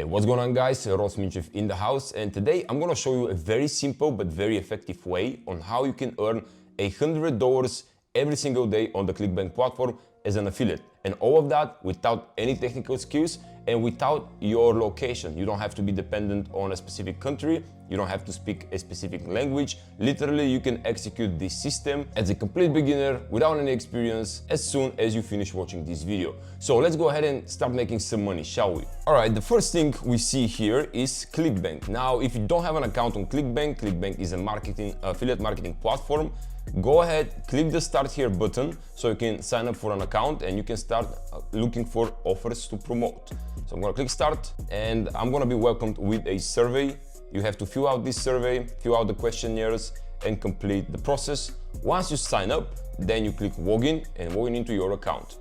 Hey, what's going on guys? Ross Minchev in the house, and today I'm gonna show you a very simple but very effective way on how you can earn $100 every single day on the ClickBank platform as an affiliate. And all of that without any technical skills and without your location. You don't have to be dependent on a specific country. You don't have to speak a specific language. Literally, you can execute this system as a complete beginner without any experience as soon as you finish watching this video. So let's go ahead and start making some money, shall we? All right, the first thing we see here is ClickBank. Now, if you don't have an account on ClickBank, ClickBank is a affiliate marketing platform. Go ahead, click the start here button so you can sign up for an account and you can start looking for offers to promote. So I'm gonna click start and I'm gonna be welcomed with a survey. You have to fill out this survey, fill out the questionnaires and complete the process. Once you sign up, then you click login and login into your account.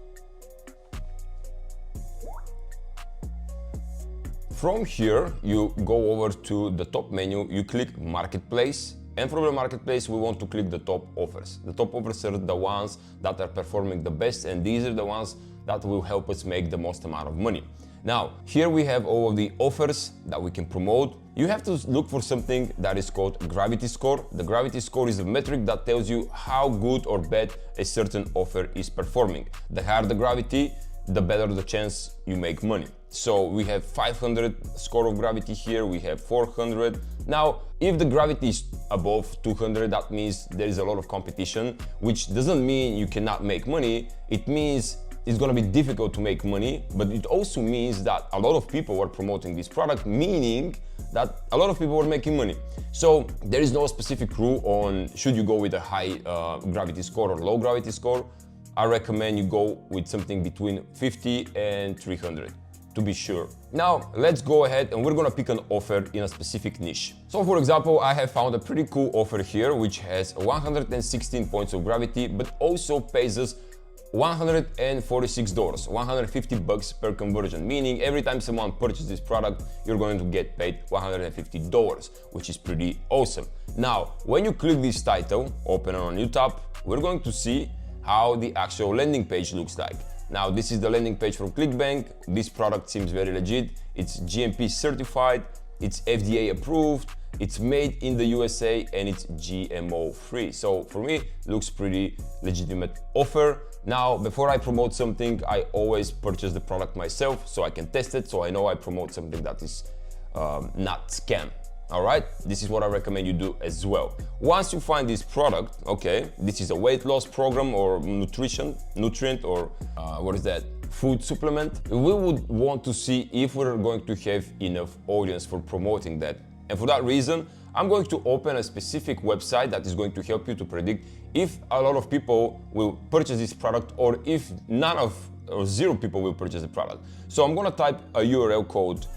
From here, you go over to the top menu, you click marketplace. And from the marketplace, we want to click the top offers. The top offers are the ones that are performing the best, and these are the ones that will help us make the most amount of money. Now, here we have all of the offers that we can promote. You have to look for something that is called gravity score. The gravity score is a metric that tells you how good or bad a certain offer is performing. The higher the gravity, the better the chance you make money. So we have 500 score of gravity here, we have 400. Now, if the gravity is above 200, that means there is a lot of competition, which doesn't mean you cannot make money. It means it's gonna be difficult to make money, but it also means that a lot of people are promoting this product, meaning that a lot of people are making money. So there is no specific rule on should you go with a high gravity score or low gravity score. I recommend you go with something between 50 and 300 to be sure. Now, let's go ahead and we're gonna pick an offer in a specific niche. So for example, I have found a pretty cool offer here, which has 116 points of gravity, but also pays us $146, 150 bucks per conversion, meaning every time someone purchases this product, you're going to get paid $150, which is pretty awesome. Now, when you click this title, open on a new tab, we're going to see how the actual landing page looks like. Now, this is the landing page from ClickBank. This product seems very legit. It's GMP certified, it's FDA approved, it's made in the USA, and it's GMO free. So for me, looks pretty legitimate offer. Now, before I promote something, I always purchase the product myself so I can test it, so I know I promote something that is not scam. All right, this is what I recommend you do as well. Once you find this product, okay, this is a weight loss program or nutrient or what is that? Food supplement. We would want to see if we're going to have enough audience for promoting that. And for that reason, I'm going to open a specific website that is going to help you to predict if a lot of people will purchase this product or if none of or zero people will purchase the product. So I'm gonna type a URL called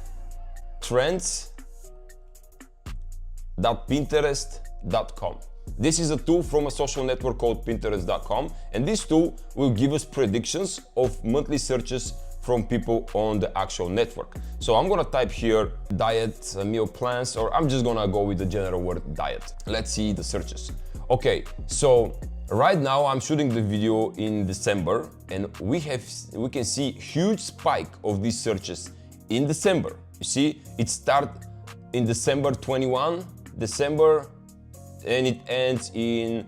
trends.pinterest.com. This is a tool from a social network called Pinterest.com, and this tool will give us predictions of monthly searches from people on the actual network. So I'm gonna type here diet, meal plans, or I'm just gonna go with the general word diet. Let's see the searches. Okay, so right now I'm shooting the video in December, and we can see huge spike of these searches in December. You see, it starts in December 21, and it ends in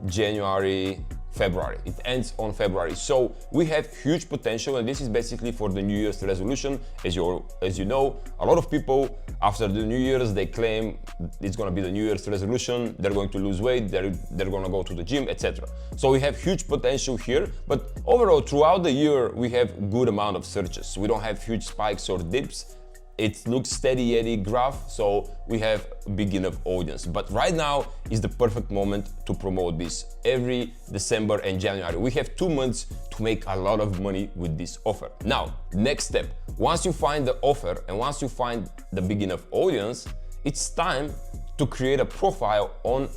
January, February. It ends on February. So we have huge potential, and this is basically for the New Year's resolution. As you know, a lot of people after the New Year's, they claim it's gonna be the New Year's resolution, they're going to lose weight, they're gonna go to the gym, etc. So we have huge potential here, but overall throughout the year, we have good amount of searches. We don't have huge spikes or dips. It looks steady Eddie graph, so we have a big enough audience. But right now is the perfect moment to promote this every December and January. We have 2 months to make a lot of money with this offer. Now, next step, once you find the offer and once you find the big enough audience, it's time to create a profile on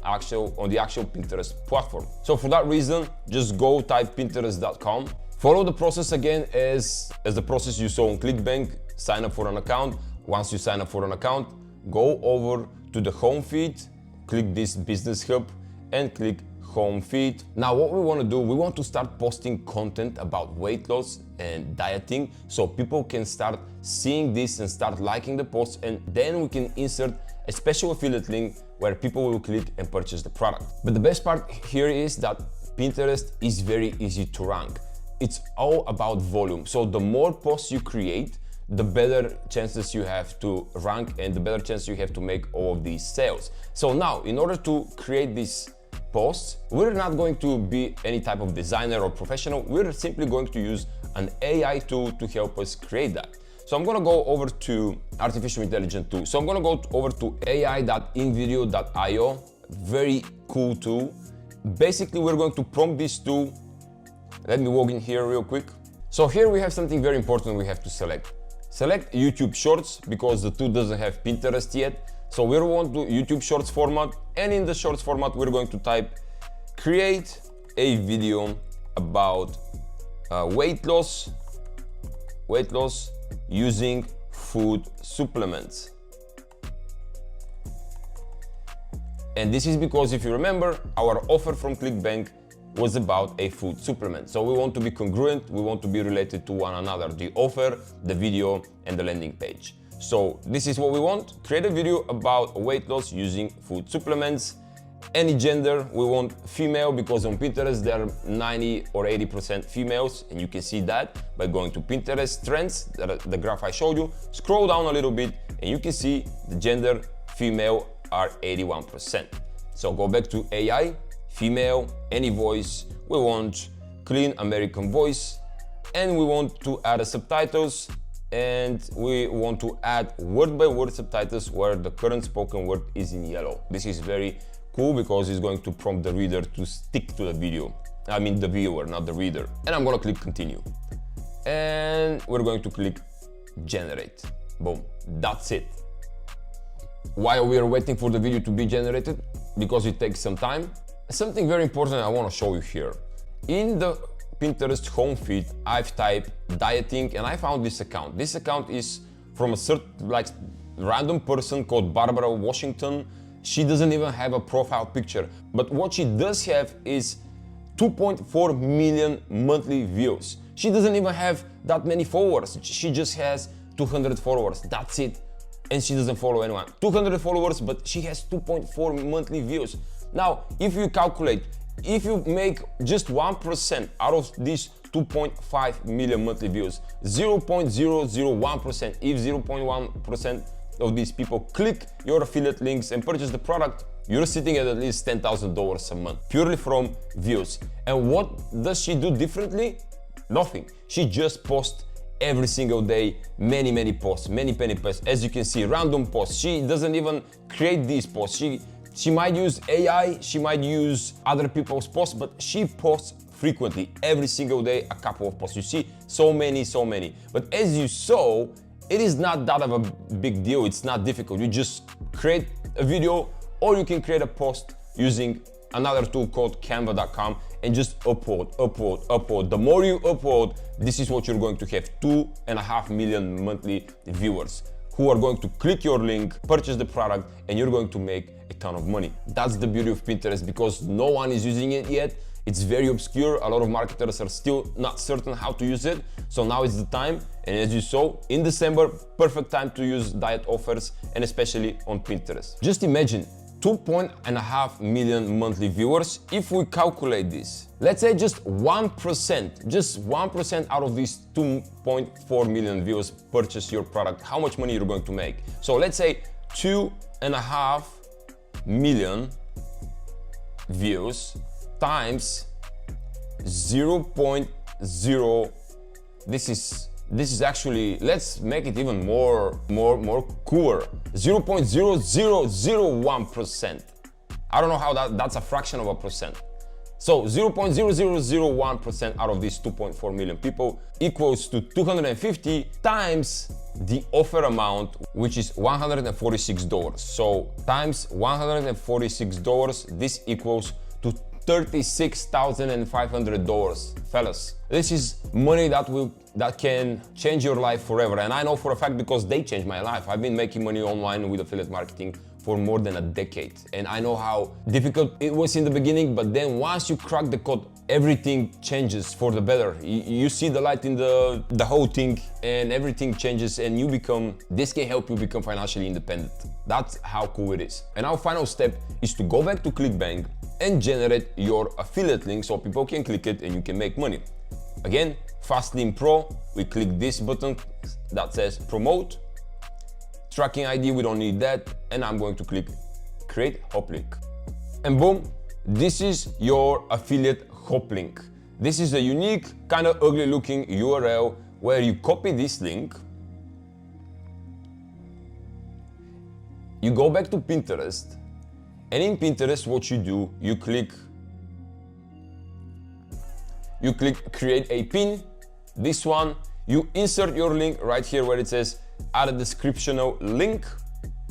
the actual Pinterest platform. So for that reason, just go type pinterest.com. Follow the process again as the process you saw on ClickBank. Sign up for an account. Once you sign up for an account, go over to the home feed, click this business hub and click home feed. Now what we want to do, we want to start posting content about weight loss and dieting so people can start seeing this and start liking the posts, and then we can insert a special affiliate link where people will click and purchase the product. But the best part here is that Pinterest is very easy to rank. It's all about volume. So the more posts you create, the better chances you have to rank and the better chance you have to make all of these sales. So now, in order to create these posts, we're not going to be any type of designer or professional. We're simply going to use an AI tool to help us create that. So I'm gonna go over to artificial intelligence tool. So I'm gonna go over to ai.invideo.io, very cool tool. Basically, we're going to prompt this tool. Let me log in here real quick. So here we have something very important we have to select. Select YouTube Shorts because the tool doesn't have Pinterest yet. So we want to YouTube Shorts format, and in the Shorts format, we're going to type create a video about weight loss using food supplements. And this is because if you remember, our offer from ClickBank was about a food supplement. So we want to be congruent, we want to be related to one another, the offer, the video, and the landing page. So this is what we want. Create a video about weight loss using food supplements. Any gender, we want female because on Pinterest there are 90 or 80% females, and you can see that by going to Pinterest trends, the graph I showed you. Scroll down a little bit and you can see the gender female are 81%. So go back to AI, female, any voice. We want clean American voice, and we want to add a subtitles, and we want to add word by word subtitles where the current spoken word is in yellow. This is very cool because it's going to prompt the reader to stick to the video. I mean the viewer, not the reader. And I'm gonna click continue. And we're going to click generate. Boom, that's it. While we are waiting for the video to be generated, because it takes some time, something very important I want to show you here. In the Pinterest home feed, I've typed dieting and I found this account. This account is from a certain random person called Barbara Washington. She doesn't even have a profile picture, but what she does have is 2.4 million monthly views. She doesn't even have that many followers. She just has 200 followers. That's it. And she doesn't follow anyone. 200 followers, but she has 2.4 monthly views. Now, if you calculate, if you make just 1% out of these 2.5 million monthly views, 0.001%, if 0.1% of these people click your affiliate links and purchase the product, you're sitting at least $10,000 a month, purely from views. And what does she do differently? Nothing. She just posts every single day, many posts, many posts. As you can see, random posts. She doesn't even create these posts. She might use AI, she might use other people's posts, but she posts frequently, every single day, a couple of posts. You see, so many. But as you saw, it is not that of a big deal. It's not difficult. You just create a video, or you can create a post using another tool called canva.com and just upload. The more you upload, this is what you're going to have, 2.5 million monthly viewers who are going to click your link, purchase the product, and you're going to make a ton of money. That's the beauty of Pinterest, because no one is using it yet. It's very obscure. A lot of marketers are still not certain how to use it. So now is the time. And as you saw, in December, perfect time to use diet offers, and especially on Pinterest. Just imagine 2.5 million monthly viewers. If we calculate this, let's say just 1% out of these 2.4 million viewers purchase your product, how much money you're going to make? So let's say 2.5 million views times 0.0. This is actually, let's make it even more cooler. 0.0001%. I don't know how that's a fraction of a percent. So 0.0001% out of these 2.4 million people equals to 250 times the offer amount, which is $146. So times $146, this equals to $36,500, fellas. This is money that can change your life forever. And I know for a fact because they changed my life. I've been making money online with affiliate marketing for more than a decade. And I know how difficult it was in the beginning, but then once you crack the code, everything changes for the better. You see the light in the whole thing, and everything changes, and this can help you become financially independent. That's how cool it is. And our final step is to go back to ClickBank and generate your affiliate link so people can click it and you can make money. Again, Fastlink Pro, we click this button that says promote. Tracking ID, we don't need that. And I'm going to click create hop link. And boom, this is your affiliate hop link. This is a unique, kind of ugly looking URL where you copy this link. You go back to Pinterest, and in Pinterest, what you do, you click create a pin, this one, you insert your link right here where it says add a descriptional link.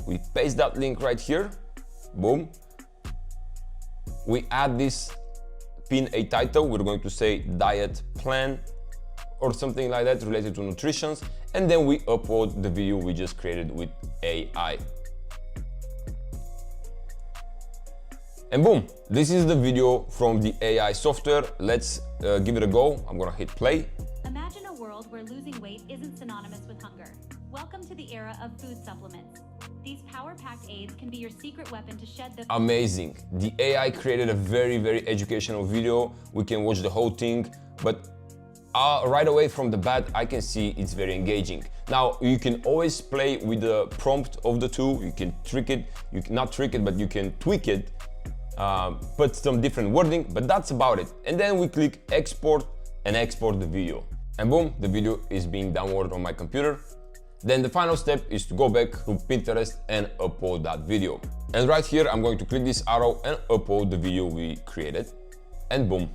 We paste that link right here, boom. We add this pin a title, we're going to say diet plan or something like that related to nutrition, and then we upload the video we just created with AI. And boom, this is the video from the AI software. Let's give it a go. I'm gonna hit play. Imagine a world where losing weight isn't synonymous with hunger. Welcome to the era of food supplements. These power-packed aids can be your secret weapon to shed the... Amazing. The AI created a very, very educational video. We can watch the whole thing, but right away from the bat, I can see it's very engaging. Now, you can always play with the prompt of the tool. You can trick it, you can not trick it, but you can tweak it, put some different wording, but that's about it. And then we click export and export the video. And boom, the video is being downloaded on my computer. Then the final step is to go back to Pinterest and upload that video. And right here, I'm going to click this arrow and upload the video we created. And boom,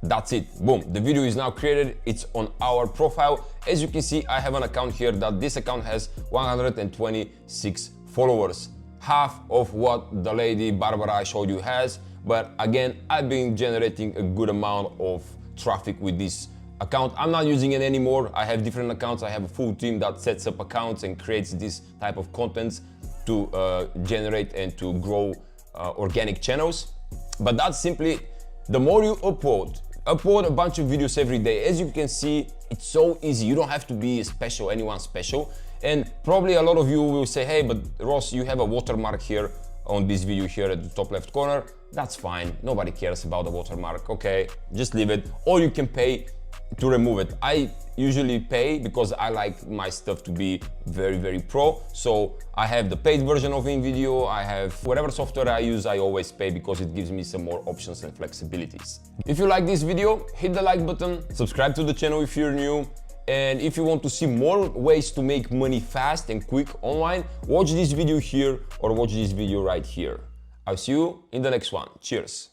that's it. Boom, the video is now created. It's on our profile. As you can see, I have an account here that this account has 126 followers. Half of what the lady Barbara I showed you has. But again, I've been generating a good amount of traffic with this account. I'm not using it anymore. I have different accounts. I have a full team that sets up accounts and creates this type of content to generate and to grow organic channels. But that's simply, the more you upload a bunch of videos every day. As you can see, it's so easy. You don't have to be special, anyone special. And probably a lot of you will say, hey, but Ross, you have a watermark here on this video here at the top left corner. That's fine. Nobody cares about the watermark. Okay, just leave it. Or you can pay to remove it. I usually pay because I like my stuff to be very, very pro. So I have the paid version of InVideo. I have whatever software I use, I always pay because it gives me some more options and flexibilities. If you like this video, hit the like button, subscribe to the channel if you're new. And if you want to see more ways to make money fast and quick online, watch this video here or watch this video right here. I'll see you in the next one. Cheers.